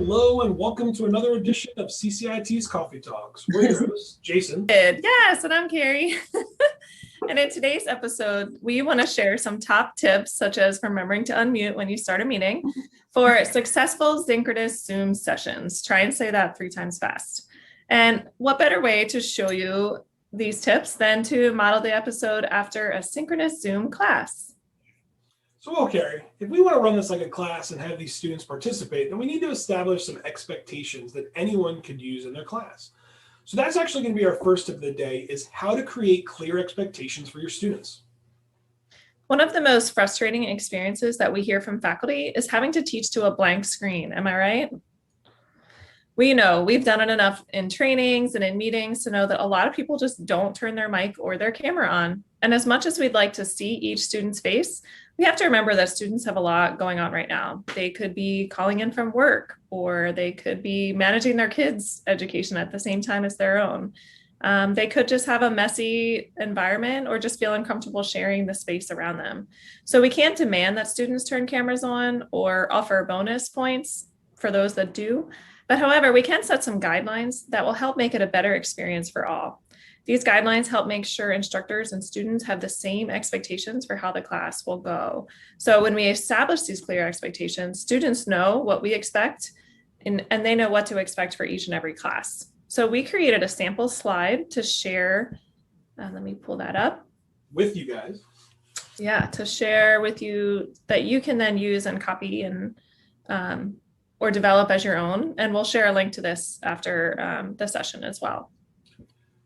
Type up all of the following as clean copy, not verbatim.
Hello and welcome to another edition of CCIT's Coffee Talks. We're your hosts, Jason. Yes, and I'm Carrie. And in today's episode, we want to share some top tips, such as remembering to unmute when you start a meeting, for successful synchronous Zoom sessions. Try and say that 3 times fast. And what better way to show you these tips than to model the episode after a synchronous Zoom class? So, Carrie, if we want to run this like a class and have these students participate, then we need to establish some expectations that anyone could use in their class. So that's actually going to be our first tip of the day, is how to create clear expectations for your students. One of the most frustrating experiences that we hear from faculty is having to teach to a blank screen. Am I right? We know we've done it enough in trainings and in meetings to know that a lot of people just don't turn their mic or their camera on. And as much as we'd like to see each student's face, we have to remember that students have a lot going on right now. They could be calling in from work, or they could be managing their kids' education at the same time as their own. They could just have a messy environment or just feel uncomfortable sharing the space around them. So we can't demand that students turn cameras on or offer bonus points for those that do. But however, we can set some guidelines that will help make it a better experience for all. These guidelines help make sure instructors and students have the same expectations for how the class will go. So when we establish these clear expectations, students know what we expect and they know what to expect for each and every class. So we created a sample slide to share. Let me pull that up. With you guys. Yeah, to share with you that you can then use and copy and or develop as your own. And we'll share a link to this after the session as well.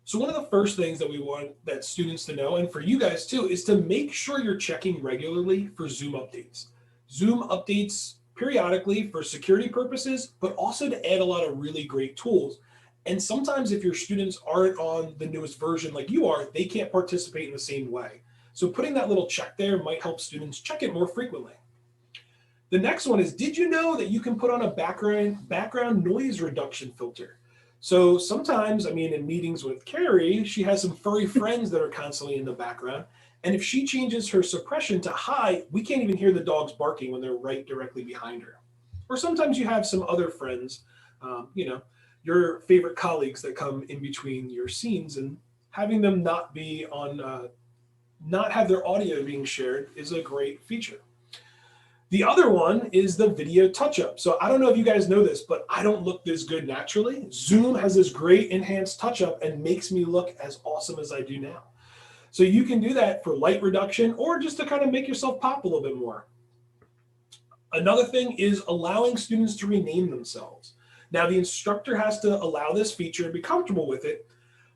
So one of the first things that we want that students to know, and for you guys too, is to make sure you're checking regularly for Zoom updates. Zoom updates periodically for security purposes, but also to add a lot of really great tools. And sometimes if your students aren't on the newest version like you are, they can't participate in the same way. So putting that little check there might help students check it more frequently. The next one is, did you know that you can put on a background noise reduction filter? So sometimes, in meetings with Carrie, she has some furry friends that are constantly in the background. And if she changes her suppression to high, we can't even hear the dogs barking when they're right directly behind her. Or sometimes you have some other friends, your favorite colleagues that come in between your scenes, and having them not be on, not have their audio being shared is a great feature. The other one is the video touch-up. So I don't know if you guys know this, but I don't look this good naturally. Zoom has this great enhanced touch-up and makes me look as awesome as I do now. So you can do that for light reduction or just to kind of make yourself pop a little bit more. Another thing is allowing students to rename themselves. Now the instructor has to allow this feature and be comfortable with it,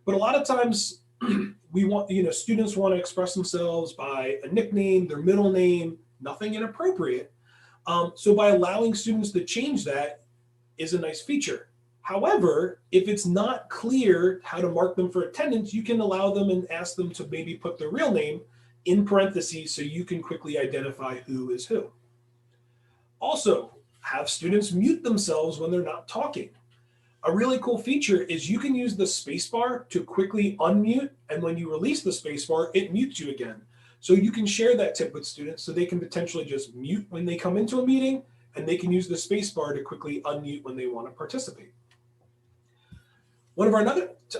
but a lot of times students want to express themselves by a nickname, their middle name, nothing inappropriate. So by allowing students to change that is a nice feature. However, if it's not clear how to mark them for attendance, you can allow them and ask them to maybe put their real name in parentheses so you can quickly identify who is who. Also, have students mute themselves when they're not talking. A really cool feature is you can use the spacebar to quickly unmute, and when you release the spacebar, it mutes you again. So you can share that tip with students so they can potentially just mute when they come into a meeting, and they can use the spacebar to quickly unmute when they want to participate. One of our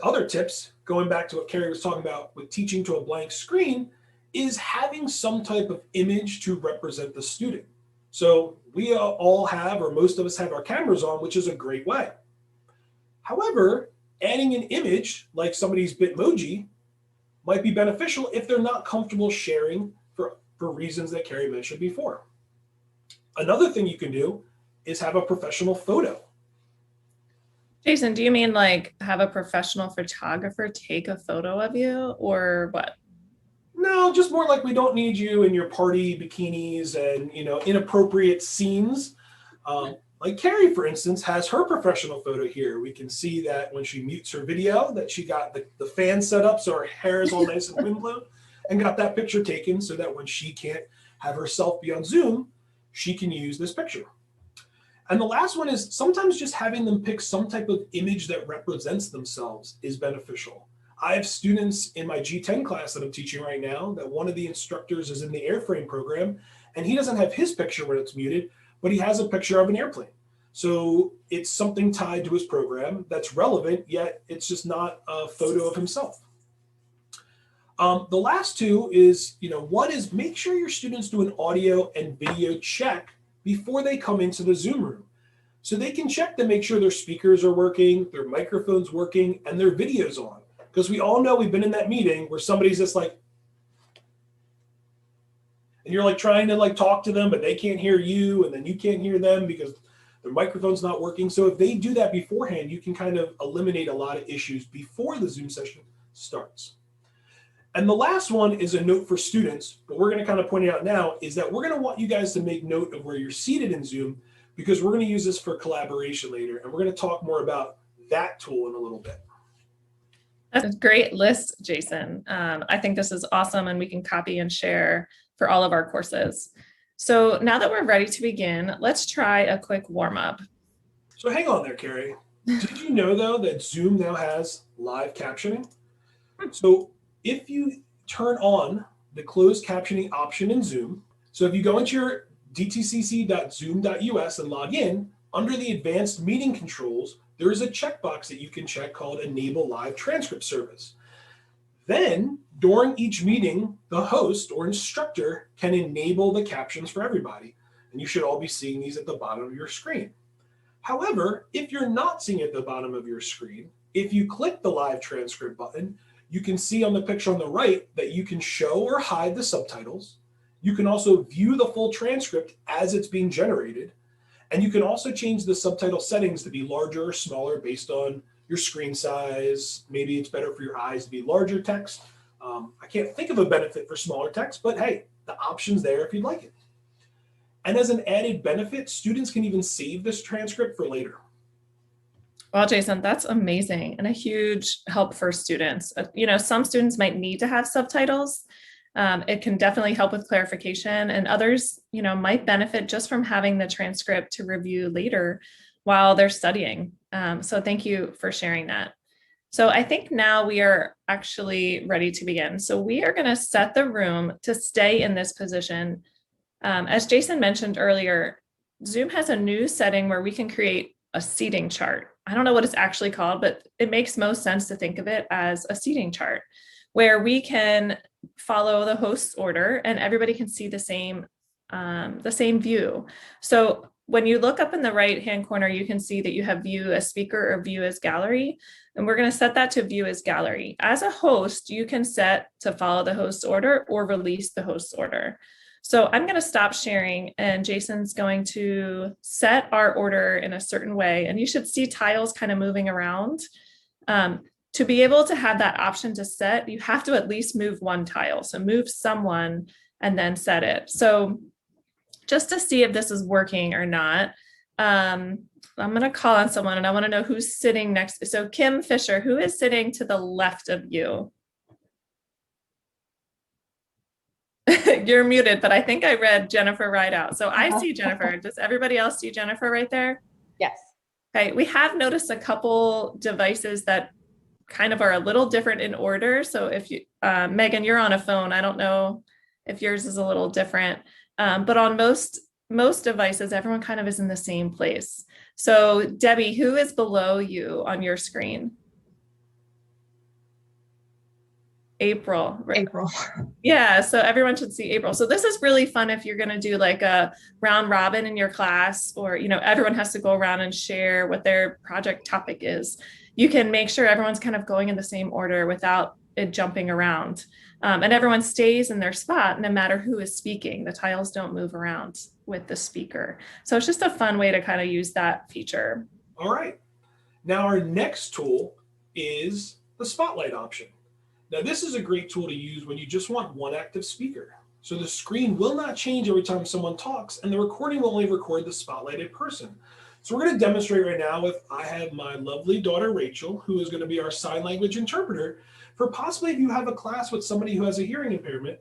other tips, going back to what Carrie was talking about with teaching to a blank screen, is having some type of image to represent the student. So we all have, or most of us have, our cameras on, which is a great way. However, adding an image like somebody's Bitmoji might be beneficial if they're not comfortable sharing for reasons that Carrie mentioned before. Another thing you can do is have a professional photo. Jason, do you mean like have a professional photographer take a photo of you, or what? No, just more like we don't need you in your party bikinis and inappropriate scenes. Like Carrie, for instance, has her professional photo here. We can see that when she mutes her video that she got the fan set up so her hair is all nice and windblown, and got that picture taken so that when she can't have herself be on Zoom, she can use this picture. And the last one is sometimes just having them pick some type of image that represents themselves is beneficial. I have students in my G10 class that I'm teaching right now that one of the instructors is in the airframe program, and he doesn't have his picture when it's muted, but he has a picture of an airplane. So it's something tied to his program that's relevant, yet it's just not a photo of himself. The last two is, one is make sure your students do an audio and video check before they come into the Zoom room. So they can check to make sure their speakers are working, their microphone's working, and their video's on. Because we all know we've been in that meeting where somebody's just like, and you're like trying to like talk to them, but they can't hear you, and then you can't hear them because their microphone's not working. So if they do that beforehand, you can kind of eliminate a lot of issues before the Zoom session starts. And the last one is a note for students, but we're going to kind of point it out now, is that we're going to want you guys to make note of where you're seated in Zoom, because we're going to use this for collaboration later, and we're going to talk more about that tool in a little bit. That's a great list, Jason. I think this is awesome, and we can copy and share for all of our courses. So now that we're ready to begin, let's try a quick warm-up. So hang on there, Carrie. Did you know, though, that Zoom now has live captioning? So if you turn on the closed captioning option in Zoom, so if you go into your dtcc.zoom.us and log in, under the advanced meeting controls, there is a checkbox that you can check called Enable Live Transcript Service. Then, during each meeting, the host or instructor can enable the captions for everybody, and you should all be seeing these at the bottom of your screen. However, if you're not seeing at the bottom of your screen, if you click the Live Transcript button, you can see on the picture on the right that you can show or hide the subtitles. You can also view the full transcript as it's being generated. And you can also change the subtitle settings to be larger or smaller based on your screen size. Maybe it's better for your eyes to be larger text. I can't think of a benefit for smaller text, but hey, the option's there if you'd like it. And as an added benefit, students can even save this transcript for later. Well, Jason, that's amazing and a huge help for students. Some students might need to have subtitles. It can definitely help with clarification, and others, might benefit just from having the transcript to review later while they're studying. So thank you for sharing that. So I think now we are actually ready to begin. So we are going to set the room to stay in this position. As Jason mentioned earlier, Zoom has a new setting where we can create a seating chart. I don't know what it's actually called, but it makes most sense to think of it as a seating chart where we can follow the host's order and everybody can see the same view. So when you look up in the right-hand corner, you can see that you have view as speaker or view as gallery, and we're going to set that to view as gallery. As a host, you can set to follow the host's order or release the host's order. So I'm going to stop sharing, and Jason's going to set our order in a certain way, and you should see tiles kind of moving around. To be able to have that option to set, you have to at least move one tile. So move someone and then set it. So just to see if this is working or not, I'm going to call on someone and I want to know who's sitting next. So Kim Fisher, who is sitting to the left of you? You're muted, but I think I read Jennifer right out. So I see Jennifer. Does everybody else see Jennifer right there? Yes. Okay, we have noticed a couple devices that kind of are a little different in order. So if you, Megan, you're on a phone. I don't know if yours is a little different, but on most devices, everyone kind of is in the same place. So Debbie, who is below you on your screen? April. April. Yeah, so everyone should see April. So this is really fun if you're going to do like a round robin in your class, or everyone has to go around and share what their project topic is. You can make sure everyone's kind of going in the same order without it jumping around. And everyone stays in their spot no matter who is speaking. The tiles don't move around with the speaker. So it's just a fun way to kind of use that feature. All right. Now our next tool is the spotlight option. Now this is a great tool to use when you just want one active speaker. So the screen will not change every time someone talks, and the recording will only record the spotlighted person. So we're going to demonstrate right now with, I have my lovely daughter, Rachel, who is going to be our sign language interpreter for possibly if you have a class with somebody who has a hearing impairment,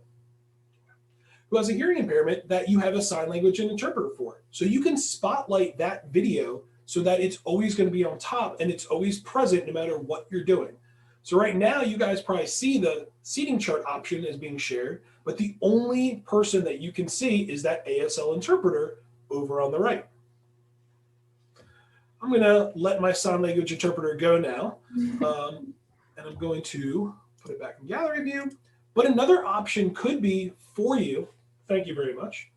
that you have a sign language interpreter for. So you can spotlight that video so that it's always going to be on top and it's always present no matter what you're doing. So right now you guys probably see the seating chart option is being shared, but the only person that you can see is that ASL interpreter over on the right. I'm going to let my sign language interpreter go now. And I'm going to put it back in gallery view. But another option could be for you. Thank you very much.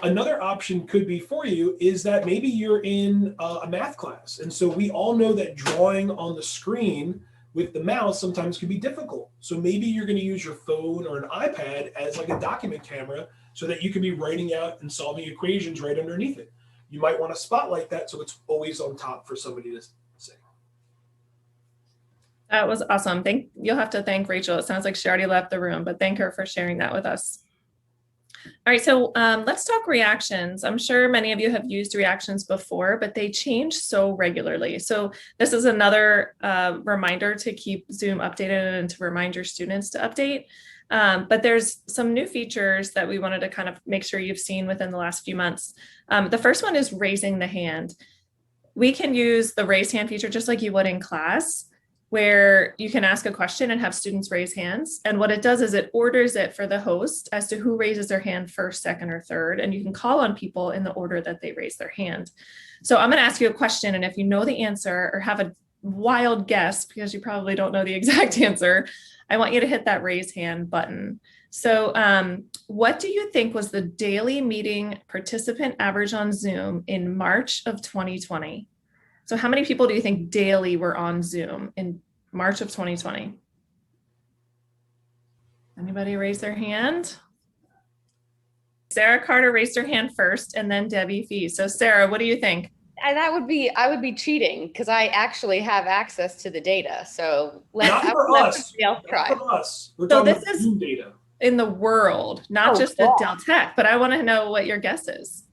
Another option could be for you is that maybe you're in a math class. And so we all know that drawing on the screen with the mouse sometimes can be difficult. So maybe you're going to use your phone or an iPad as like a document camera so that you can be writing out and solving equations right underneath it. You might want to spotlight that so it's always on top for somebody to see. That was awesome. You'll have to thank Rachel. It sounds like she already left the room, but thank her for sharing that with us. All right, so let's talk reactions. I'm sure many of you have used reactions before, but they change so regularly. So this is another reminder to keep Zoom updated and to remind your students to update. But there's some new features that we wanted to kind of make sure you've seen within the last few months. The first one is raising the hand. We can use the raise hand feature just like you would in class, where you can ask a question and have students raise hands. And what it does is it orders it for the host as to who raises their hand first, second, or third. And you can call on people in the order that they raise their hand. So I'm going to ask you a question. And if you know the answer or have a wild guess, because you probably don't know the exact answer, I want you to hit that raise hand button. So what do you think was the daily meeting participant average on Zoom in March of 2020? So how many people do you think daily were on Zoom in March of 2020? Anybody raise their hand? Sarah Carter raised her hand first, and then Debbie Fee. So Sarah, what do you think? And I would be cheating because I actually have access to the data. So Not for us. Else try. Not for us. We're So talking this about is Zoom data. in the world, not just at Del Tech, but I want to know what your guess is.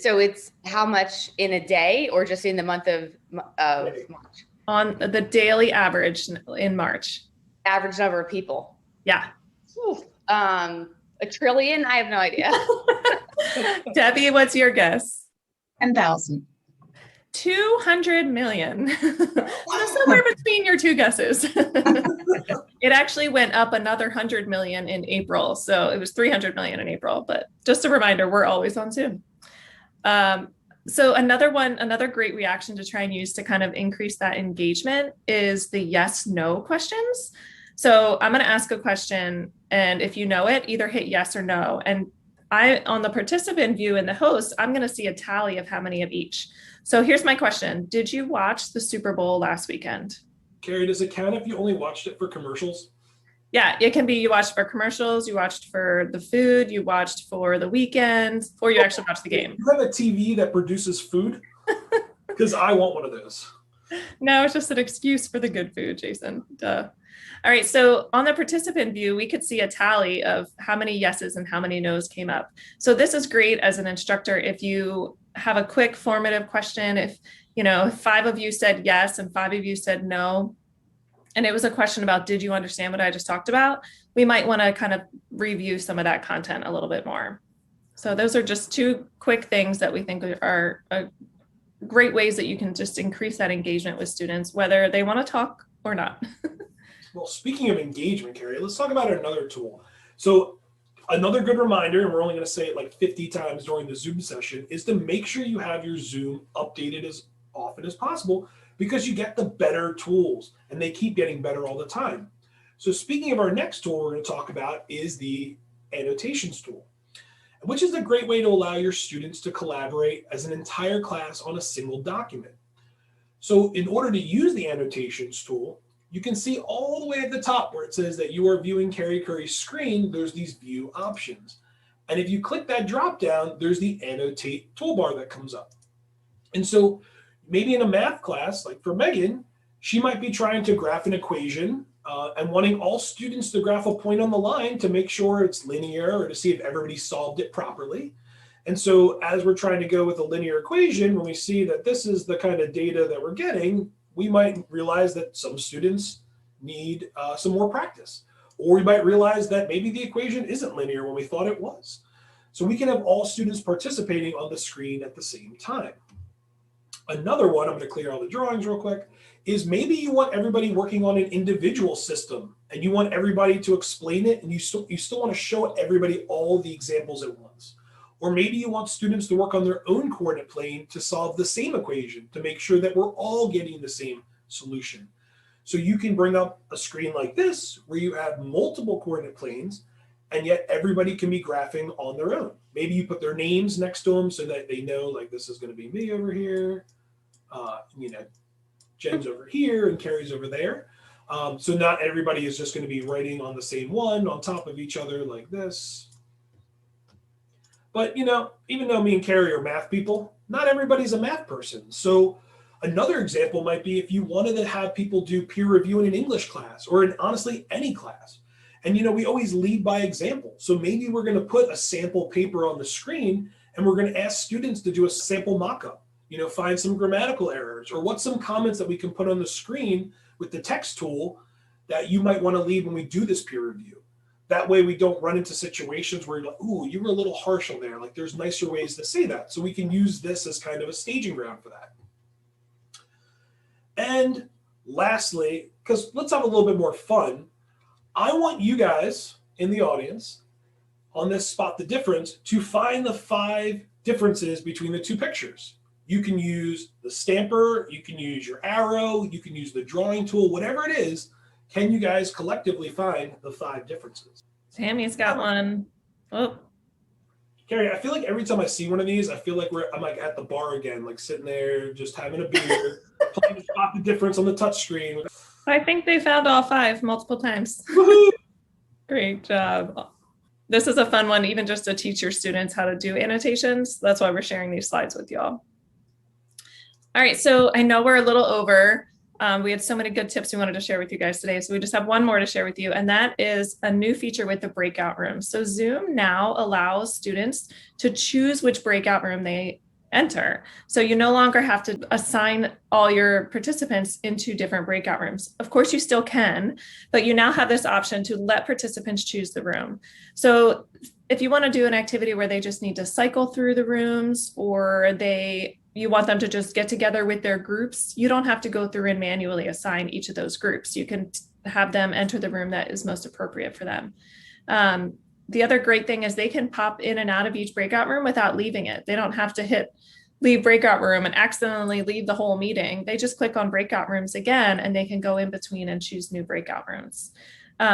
So it's how much in a day or just in the month of March? On the daily average in March. Average number of people. Yeah. A trillion? I have no idea. Debbie, what's your guess? 10,000. 200 million. So somewhere between your two guesses. It actually went up another 100 million in April. So it was 300 million in April, but just a reminder, we're always on Zoom. So another great reaction to try and use to kind of increase that engagement is the yes, no questions. So I'm going to ask a question, and if you know it, either hit yes or no. And on the participant view and the host, I'm going to see a tally of how many of each. So here's my question. Did you watch the Super Bowl last weekend? Carrie, does it count if you only watched it for commercials? Yeah, it can be you watched for commercials, you watched for the food, you watched for the weekend, or you actually watched the game. You have a TV that produces food? Because I want one of those. No, it's just an excuse for the good food, Jason. Duh. All right, so on the participant view, we could see a tally of how many yeses and how many nos came up. So this is great as an instructor if you have a quick formative question. If 5 of you said yes and 5 of you said no, and it was a question about, did you understand what I just talked about? We might want to kind of review some of that content a little bit more. So those are just 2 quick things that we think are great ways that you can just increase that engagement with students, whether they want to talk or not. Well, speaking of engagement, Carrie, let's talk about another tool. So another good reminder, and we're only going to say it like 50 times during the Zoom session, is to make sure you have your Zoom updated as often as possible, because you get the better tools and they keep getting better all the time. So speaking of our next tool we're going to talk about is the annotations tool, which is a great way to allow your students to collaborate as an entire class on a single document. So in order to use the annotations tool, you can see all the way at the top where it says that you are viewing Carrie Curry's screen, there's these view options. And if you click that drop down, there's the annotate toolbar that comes up. And so maybe in a math class, like for Megan, she might be trying to graph an equation and wanting all students to graph a point on the line to make sure it's linear or to see if everybody solved it properly. And so as we're trying to go with a linear equation, when we see that this is the kind of data that we're getting, we might realize that some students need some more practice. Or we might realize that maybe the equation isn't linear when we thought it was. So we can have all students participating on the screen at the same time. Another one, I'm going to clear all the drawings real quick, is maybe you want everybody working on an individual system and you want everybody to explain it, and you still want to show everybody all the examples at once. Or maybe you want students to work on their own coordinate plane to solve the same equation to make sure that we're all getting the same solution. So you can bring up a screen like this where you have multiple coordinate planes, and yet everybody can be graphing on their own. Maybe you put their names next to them so that they know, like, this is going to be me over here, Jen's over here, and Carrie's over there. So not everybody is just going to be writing on the same one on top of each other like this. But, even though me and Carrie are math people, not everybody's a math person. So another example might be if you wanted to have people do peer review in an English class or in honestly any class. And, we always lead by example. So maybe we're going to put a sample paper on the screen and we're going to ask students to do a sample mock-up, find some grammatical errors or what's some comments that we can put on the screen with the text tool that you might want to leave when we do this peer review. That way we don't run into situations where you're like, ooh, you were a little harsh on there. Like there's nicer ways to say that. So we can use this as kind of a staging ground for that. And lastly, because let's have a little bit more fun, I want you guys in the audience on this Spot the Difference to find the 5 differences between the 2 pictures. You can use the stamper, you can use your arrow, you can use the drawing tool, whatever it is. Can you guys collectively find the 5 differences? Tammy's got one. Oh. Carrie, I feel like every time I see one of these, I feel like I'm like at the bar again, like sitting there, just having a beer, playing Spot the Difference on the touch screen. I think they found all 5 multiple times. Great job. This is a fun one, even just to teach your students how to do annotations. That's why we're sharing these slides with y'all. All right, so I know we're a little over. We had so many good tips we wanted to share with you guys today. So we just have one more to share with you, and that is a new feature with the breakout room. So Zoom now allows students to choose which breakout room they enter. So you no longer have to assign all your participants into different breakout rooms. Of course, you still can, but you now have this option to let participants choose the room. So if you want to do an activity where they just need to cycle through the rooms, or you want them to just get together with their groups, you don't have to go through and manually assign each of those groups. You can have them enter the room that is most appropriate for them. The other great thing is they can pop in and out of each breakout room without leaving it. They don't have to hit leave breakout room and accidentally leave the whole meeting. They just click on breakout rooms again, and they can go in between and choose new breakout rooms.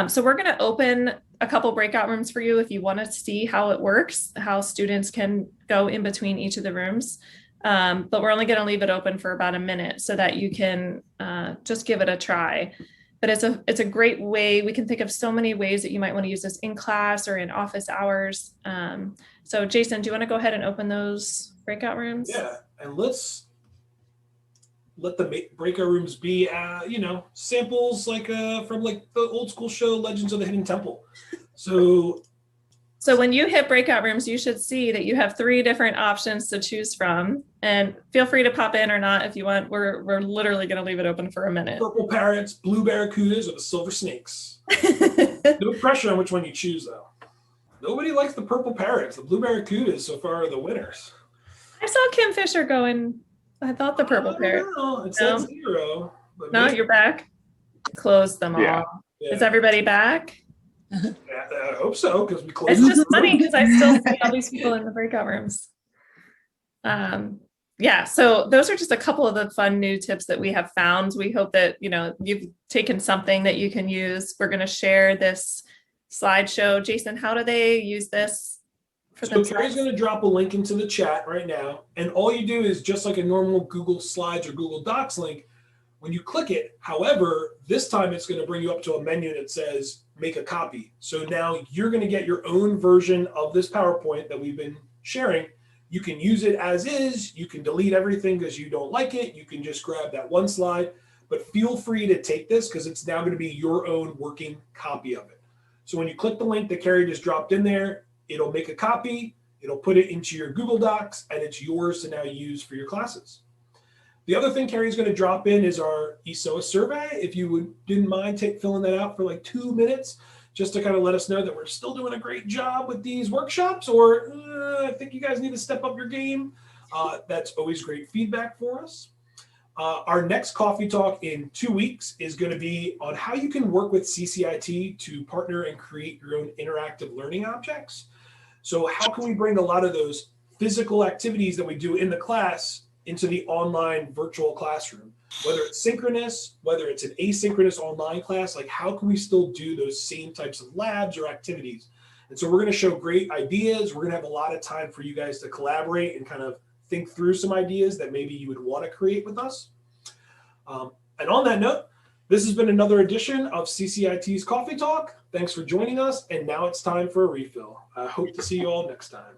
So we're going to open a couple breakout rooms for you if you want to see how it works, how students can go in between each of the rooms. But we're only going to leave it open for about a minute so that you can just give it a try. But it's a great way. We can think of so many ways that you might want to use this in class or in office hours. So Jason, do you want to go ahead and open those breakout rooms? Yeah, and let's let the breakout rooms be, samples like from like the old school show Legends of the Hidden Temple. So when you hit breakout rooms, you should see that you have 3 different options to choose from, and feel free to pop in or not if you want. We're literally going to leave it open for a minute. Purple parrots, blue barracudas, or the silver snakes. No pressure on which one you choose, though. Nobody likes the purple parrots. The blue barracudas so far are the winners. I saw Kim Fisher going. I thought the purple parrot. It said 0. But no, you're back. Close them all. Yeah. Is everybody back? I hope so, because we closed. It's just funny because I still see all these people in the breakout rooms. Yeah, so those are just a couple of the fun new tips that we have found. We hope that you've taken something that you can use. We're going to share this slideshow. Jason, how do they use this for themselves? So Carrie's going to drop a link into the chat right now, and all you do is just like a normal Google Slides or Google Docs link. When you click it, however, this time it's going to bring you up to a menu that says make a copy. So now you're going to get your own version of this PowerPoint that we've been sharing. You can use it as is. You can delete everything because you don't like it. You can just grab that one slide, but feel free to take this because it's now going to be your own working copy of it. So when you click the link that Carrie just dropped in there, it'll make a copy, it'll put it into your Google Docs, and it's yours to now use for your classes. The other thing Carrie's going to drop in is our ESOA survey. If you didn't mind filling that out for like 2 minutes, just to kind of let us know that we're still doing a great job with these workshops, or I think you guys need to step up your game. That's always great feedback for us. Our next coffee talk in 2 weeks is going to be on how you can work with CCIT to partner and create your own interactive learning objects. So how can we bring a lot of those physical activities that we do in the class into the online virtual classroom? Whether it's synchronous, whether it's an asynchronous online class, like how can we still do those same types of labs or activities? And so we're going to show great ideas. We're going to have a lot of time for you guys to collaborate and kind of think through some ideas that maybe you would want to create with us. And on that note, this has been another edition of CCIT's Coffee Talk. Thanks for joining us. And now it's time for a refill. I hope to see you all next time.